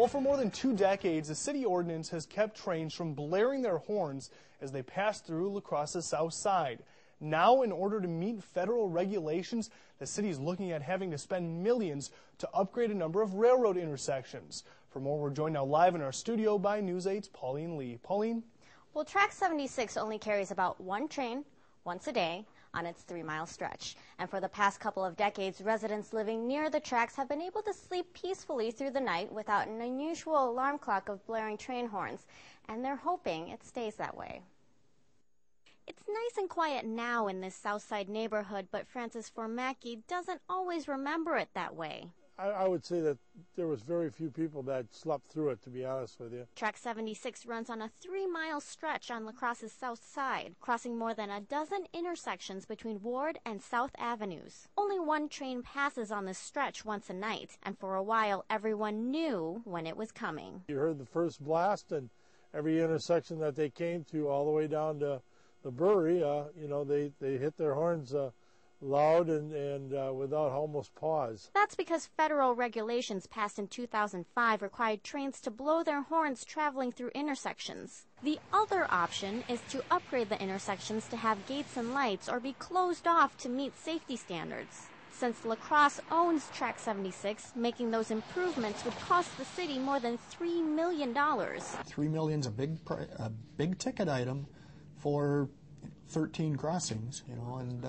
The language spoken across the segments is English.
Well, for more than 2 decades, the city ordinance has kept trains from blaring their horns as they pass through La Crosse's south side. Now, in order to meet federal regulations, the city is looking at having to spend millions to upgrade a number of railroad intersections. For more, we're joined now live in our studio by News 8's Pauline Lee. Pauline? Well, Track 76 only carries about one train once a day on its 3-mile stretch. And for the past couple of decades, residents living near the tracks have been able to sleep peacefully through the night without an unusual alarm clock of blaring train horns. And they're hoping it stays that way. It's nice and quiet now in this Southside neighborhood, but Francis Formacki doesn't always remember it that way. I would say that there was very few people that slept through it, to be honest with you. Track 76 runs on a 3-mile stretch on La Crosse's south side, crossing more than a dozen intersections between Ward and South Avenues. Only one train passes on this stretch once a night, and for a while everyone knew when it was coming. You heard the first blast, and every intersection that they came to all the way down to the brewery, they hit their horns loud and without almost pause. That's because federal regulations passed in 2005 required trains to blow their horns traveling through intersections. The other option is to upgrade the intersections to have gates and lights or be closed off to meet safety standards. Since La Crosse owns Track 76, making those improvements would cost the city more than $3 million. $3 million's a big ticket item for 13 crossings, and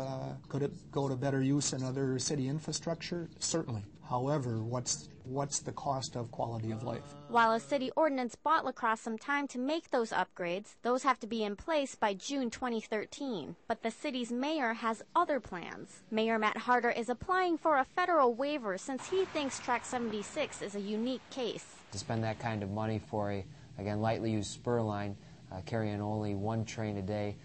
could it go to better use in other city infrastructure? Certainly. However, what's the cost of quality of life? While a city ordinance bought La Crosse some time to make those upgrades, those have to be in place by June 2013. But the city's mayor has other plans. Mayor Matt Harder is applying for a federal waiver since he thinks Track 76 is a unique case. To spend that kind of money for a, again, lightly used spur line, carrying only one train a day,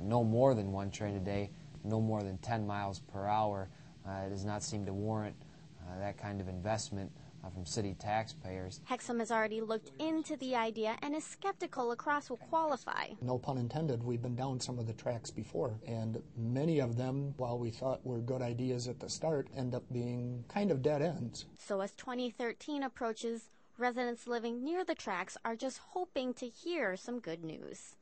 no more than one train a day, no more than 10 miles per hour, it does not seem to warrant that kind of investment from city taxpayers. Hexham has already looked into the idea and is skeptical La Crosse will qualify. No pun intended, we've been down some of the tracks before, and many of them, while we thought were good ideas at the start, end up being kind of dead ends. So as 2013 approaches, residents living near the tracks are just hoping to hear some good news.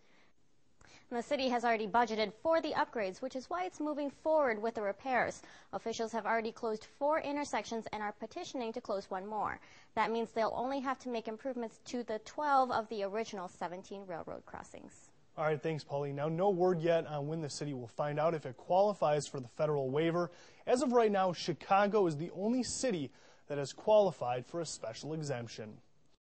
And the city has already budgeted for the upgrades, which is why it's moving forward with the repairs. Officials have already closed 4 intersections and are petitioning to close 1 more. That means they'll only have to make improvements to the 12 of the original 17 railroad crossings. All right, thanks, Pauline. Now, no word yet on when the city will find out if it qualifies for the federal waiver. As of right now, Chicago is the only city that has qualified for a special exemption.